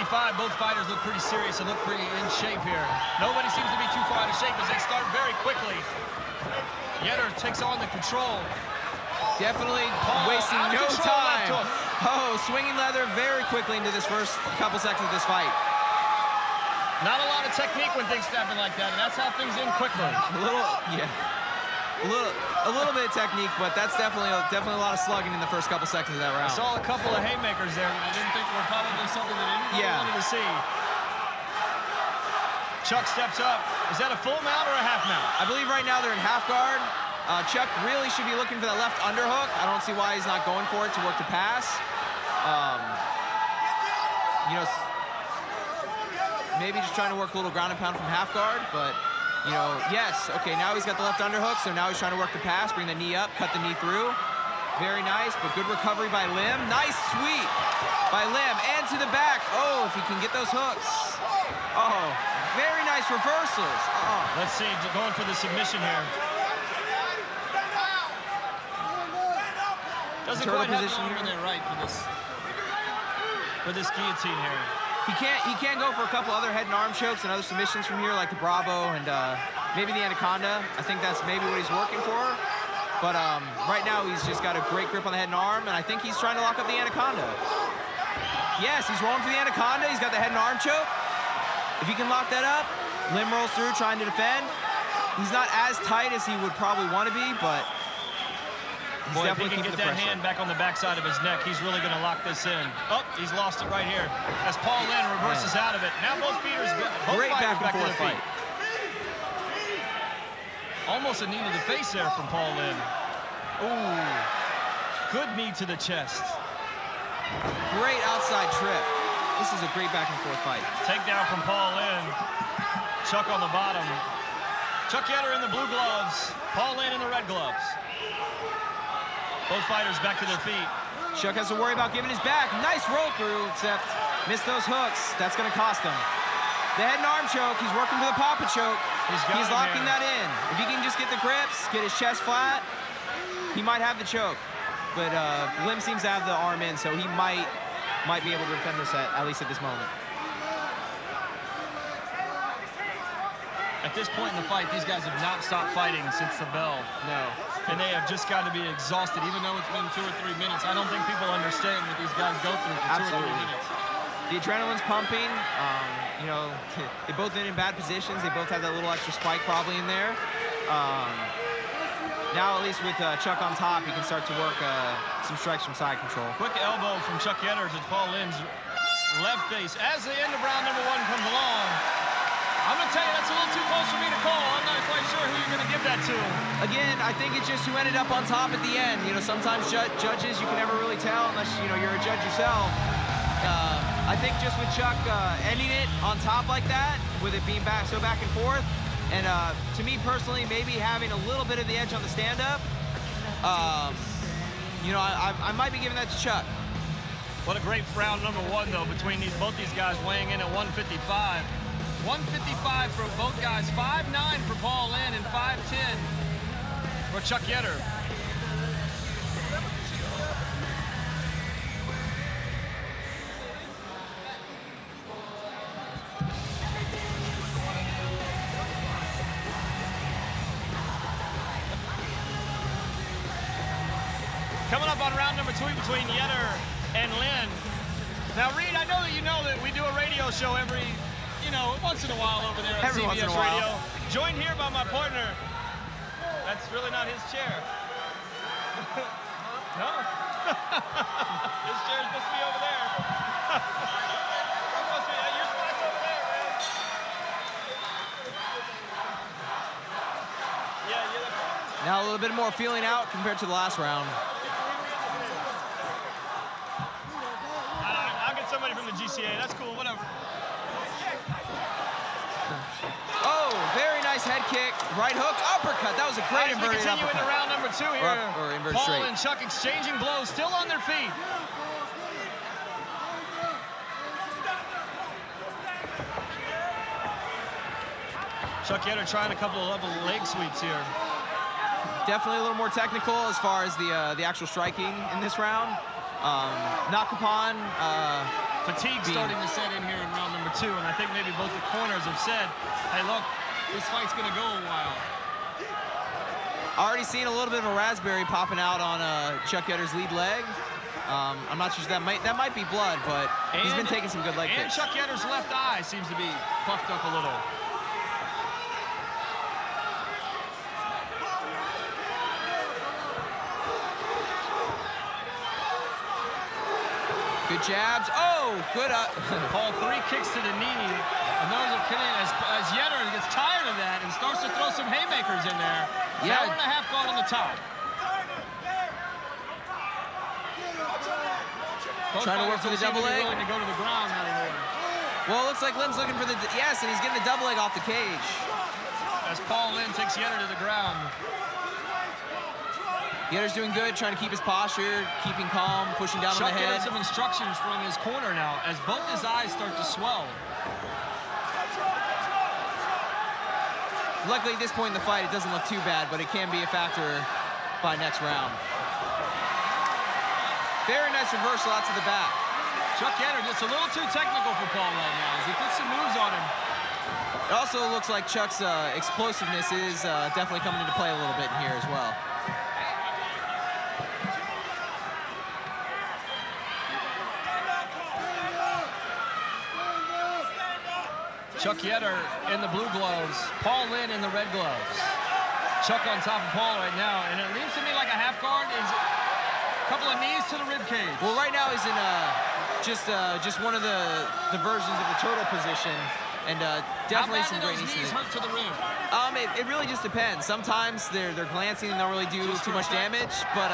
155, both fighters look pretty serious and look pretty in shape here. Nobody seems to be too far out of shape as they start very quickly. Yetter takes on the control. Definitely wasting no time. Oh, swinging leather very quickly into this first couple seconds of this fight. Not a lot of technique when things happen like that, and that's how things end quickly. A little bit of technique, but that's definitely a lot of slugging in the first couple seconds of that round. I saw a couple of haymakers there that I didn't think were probably something that anybody wanted to see. Chuck steps up. Is that a full mount or a half mount? I believe right now they're in half guard. Chuck really should be looking for that left underhook. I don't see why he's not going for it to work the pass. You know, maybe just trying to work a little ground and pound from half guard, but you know, yes, okay, now he's got the left underhook, so now he's trying to work the pass, bring the knee up, cut the knee through. Very nice, but good recovery by Lim. Nice sweep by Lim, and to the back. Oh, if he can get those hooks. Oh, very nice reversals. Oh. Let's see, going for the submission here. Doesn't quite have the arm in there right for this guillotine here. He can't go for a couple other head and arm chokes and other submissions from here, like the Bravo and maybe the Anaconda. I think that's maybe what he's working for. But right now he's just got a great grip on the head and arm, and I think he's trying to lock up the Anaconda. Yes, he's rolling for the Anaconda. He's got the head and arm choke. If he can lock that up, Lim rolls through trying to defend. He's not as tight as he would probably want to be, but he's definitely keeping the pressure. If he can get that hand back on the backside of his neck, he's really going to lock this in. Oh, he's lost it right here as Paul Lynn reverses out of it. Now both fighters back to their feet. Almost a knee to the face there from Paul Lynn. Ooh, good knee to the chest. Great outside trip. This is a great back and forth fight. Takedown from Paul Lynn. Chuck on the bottom. Chuck Yetter in the blue gloves. Paul Lynn in the red gloves. Both fighters back to their feet. Chuck has to worry about giving his back. Nice roll through, except missed those hooks. That's going to cost him. The head and arm choke. He's working for the Papa choke. He's locking that in. If he can just get the grips, get his chest flat, he might have the choke. But Lim seems to have the arm in, so he might be able to defend this at least at this moment. At this point in the fight, these guys have not stopped fighting since the bell. No. And they have just got to be exhausted, even though it's been 2 or 3 minutes. I don't think people understand what these guys go through for 2 or 3 minutes. The adrenaline's pumping. You know, they both been in bad positions. They both have that little extra spike probably in there. Now, at least with Chuck on top, he can start to work some strikes from side control. Quick elbow from Chuck Yetter to Paul Lynn's left face. As the end of round number 1 comes along, I'm going to tell you, that's a little too close for me to call. I'm not quite sure who you're going to give that to. Again, I think it's just who ended up on top at the end. You know, sometimes judges, you can never really tell unless, you know, you're a judge yourself. I think just with Chuck ending it on top like that, with it being back and forth, and to me personally, maybe having a little bit of the edge on the stand-up, you know, I might be giving that to Chuck. What a great round number 1, though, between both these guys weighing in at 155. 155 for both guys, 5'9" for Paul Lynn and 5'10" for Chuck Yetter. Coming up on round number 2 between Yetter and Lynn. Now, Reed, I know that we do a radio show every, you know, once in a while over there on CBS Radio. Joined here by my partner. That's really not his chair. No? His chair's supposed to be over there. Your spot's over there, man. Yeah. Now a little bit more feeling out compared to the last round. I'll get somebody from the GCA. That's cool, whatever. Oh, very nice head kick. Right hook, uppercut. That was a great inverted uppercut. We continue into round number 2 here. Or inverted Paul straight. and Chuck exchanging blows, still on their feet. Chuck Yetter trying a couple of leg sweeps here. Definitely a little more technical as far as the actual striking in this round. Nakapon fatigue starting to set in here in round number 2, and I think maybe both the corners have said, hey, look, this fight's going to go a while. Already seen a little bit of a raspberry popping out on Chuck Yetter's lead leg. I'm not sure that might be blood, but he's been taking some good leg kicks. And Chuck Yetter's left eye seems to be puffed up a little. Good jabs. Oh, good. Paul, 3 kicks to the knee. And those are coming as Yetter gets tired of that and starts to throw some haymakers in there. Yeah. Now we're in a half guard on the top. Both trying to work for the double leg. Willing to go to the ground anymore. Well, it looks like Lim's looking for the, yes, and he's getting the double leg off the cage. As Paul Lynn takes Yetter to the ground. Yetter's doing good, trying to keep his posture, keeping calm, pushing down on the head. Chuck getting some instructions from his corner now as both his eyes start to swell. Luckily, at this point in the fight, it doesn't look too bad, but it can be a factor by next round. Very nice reversal out to the back. Chuck Yetter gets a little too technical for Paul right now as he puts some moves on him. It also looks like Chuck's explosiveness is definitely coming into play a little bit in here as well. Chuck Yetter in the blue gloves, Paul Lynn in the red gloves. Chuck on top of Paul right now, and it seems to me like a half guard is a couple of knees to the rib cage. Well, right now he's in just one of the versions of the turtle position, and definitely some great knees hurt to the rib. It really just depends. Sometimes they're glancing and don't really do too much damage, but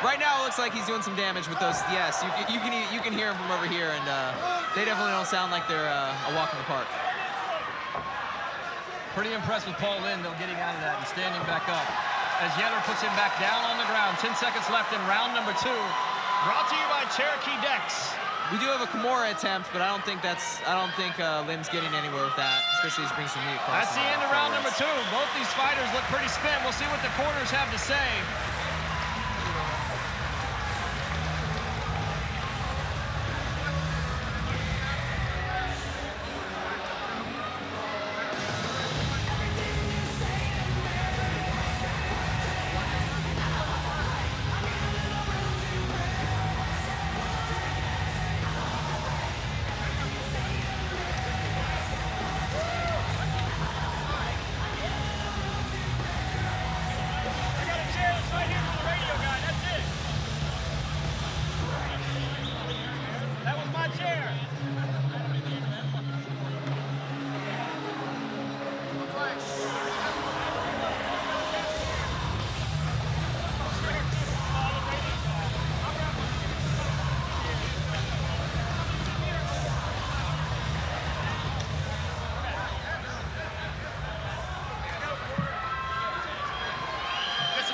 right now it looks like he's doing some damage with those. Yes, you can hear him from over here, and they definitely don't sound like they're a walk in the park. Pretty impressed with Paul Lynn, though, getting out of that and standing back up. As Yetter puts him back down on the ground. 10 seconds left in round number 2. Brought to you by Cherokee Decks. We do have a Kimura attempt, but I don't think Lim's getting anywhere with that, especially as he brings some knee across. That's the end of round number 2. Both these fighters look pretty spent. We'll see what the corners have to say.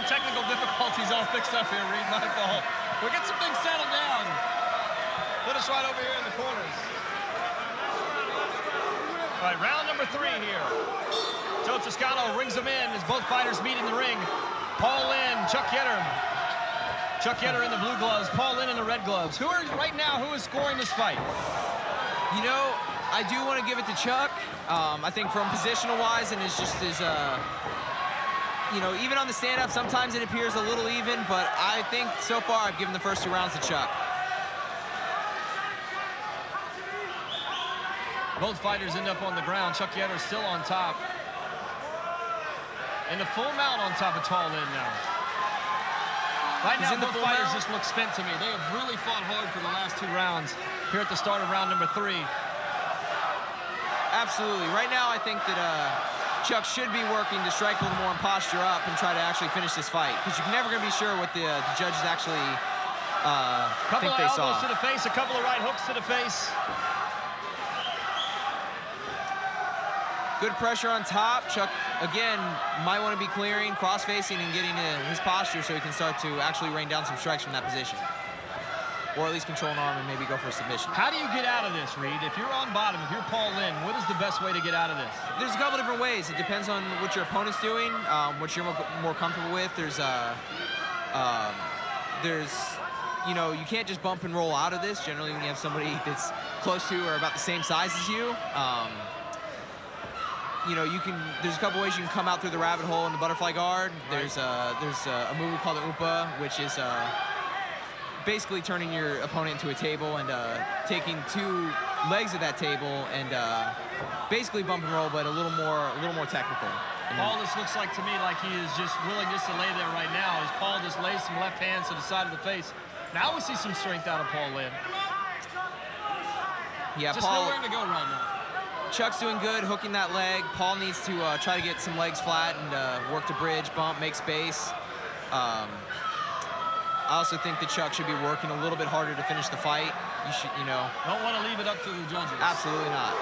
Technical difficulties all fixed up here, Reed. My fault. We'll get some things settled down. Put us right over here in the corners. All right, round number 3 here. Joe Toscano rings them in as both fighters meet in the ring. Paul Lynn, Chuck Yetter. Chuck Yetter in the blue gloves, Paul Lynn in the red gloves. Who is scoring this fight? You know, I do want to give it to Chuck. I think from positional-wise and it's just his... you know, even on the stand-up, sometimes it appears a little even, but I think so far I've given the first 2 rounds to Chuck. Both fighters end up on the ground. Chuck Yetter still on top. In a full mount on top of Paul Lynn now. Right now, both fighters just look spent to me. They have really fought hard for the last 2 rounds here at the start of round number 3. Absolutely. Right now, I think that Chuck should be working to strike a little more and posture up and try to actually finish this fight, because you're never going to be sure what the judges actually think they saw. Couple of elbows to the face, a couple of right hooks to the face. Good pressure on top. Chuck, again, might want to be clearing, cross-facing, and getting his posture so he can start to actually rain down some strikes from that position. Or at least control an arm and maybe go for a submission. How do you get out of this, Reed? If you're on bottom, if you're Paul Lynn, what is the best way to get out of this? There's a couple different ways. It depends on what your opponent's doing, what you're more comfortable with. There's you know, you can't just bump and roll out of this. Generally, when you have somebody that's close to or about the same size as you, you know, there's a couple ways you can come out through the rabbit hole in the butterfly guard. There's a move called the Oompa, which is basically turning your opponent into a table and taking two legs of that table and basically bump and roll, but a little more technical. Paul, this looks like to me like he is just willing just to lay there right now as Paul just lays some left hands to the side of the face. Now we see some strength out of Paul Lynn. Yeah, just Paul, nowhere to go right now. Chuck's doing good, hooking that leg. Paul needs to try to get some legs flat and work the bridge, bump, make space. I also think that Chuck should be working a little bit harder to finish the fight. You know. Don't want to leave it up to the judges. Absolutely not.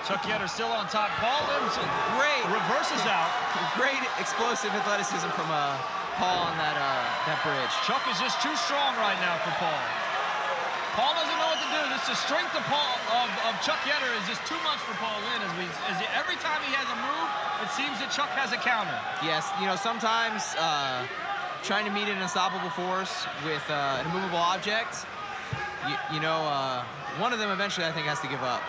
Chuck Yetter still on top. Paul Lim's great reverses out. Great explosive athleticism from Paul on that bridge. Chuck is just too strong right now for Paul. Paul doesn't know what to do. The strength of Chuck Yetter is just too much for Paul Lynn. Every time he has a move, it seems that Chuck has a counter. Yes, you know, sometimes trying to meet an unstoppable force with an immovable object, you know, one of them eventually I think has to give up.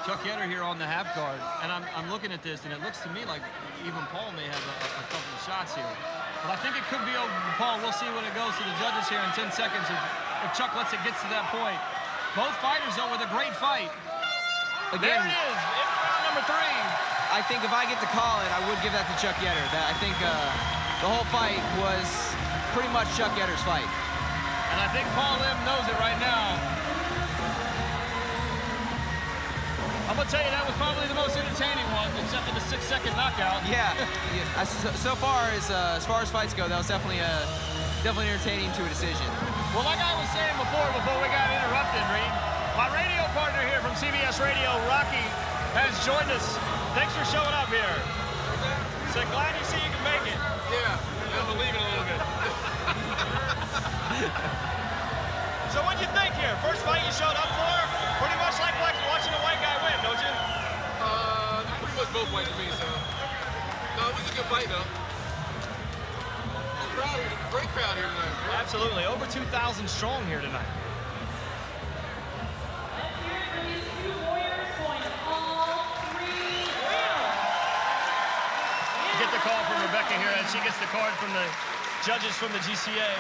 Chuck Yetter here on the half guard, and I'm looking at this, and it looks to me like even Paul may have a couple of shots here. But I think it could be over for Paul. We'll see when it goes to the judges here in 10 seconds if Chuck lets it get to that point. Both fighters, though, with a great fight. Again, there it is, in round number 3. I think if I get to call it, I would give that to Chuck Yetter. I think the whole fight was pretty much Chuck Yetter's fight. And I think Paul Lim knows it right now. I'm going to tell you, that was probably the most entertaining one, except for the 6-second knockout. Yeah. So far as fights go, that was definitely entertaining to a decision. Well, like I was saying before we got interrupted, Reed, my radio partner here from CBS Radio, Rocky, has joined us. Thanks for showing up here. So glad you see you can make it. Yeah, I'm believing a little bit. So what'd you think here? First fight you showed up for? Pretty much like watching a white guy win, don't you? Pretty much both white to me, so. No, it was a good fight, though. Great crowd here tonight. Absolutely, over 2,000 strong here tonight. Get the call from Rebecca here, and she gets the card from the judges from the GCA.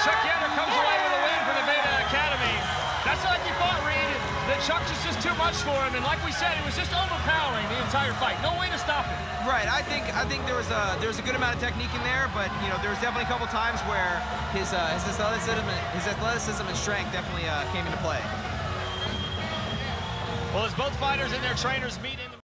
Chuck Yetter comes away with a win for the Beta Academy. That's like you thought, Reed. That Chuck is just too much for him, and like we said, it was just overpowering the entire fight. No way to stop him. Right. I think there was a good amount of technique in there, but you know there was definitely a couple times where his athleticism and strength definitely came into play. Well, as both fighters and their trainers meet in the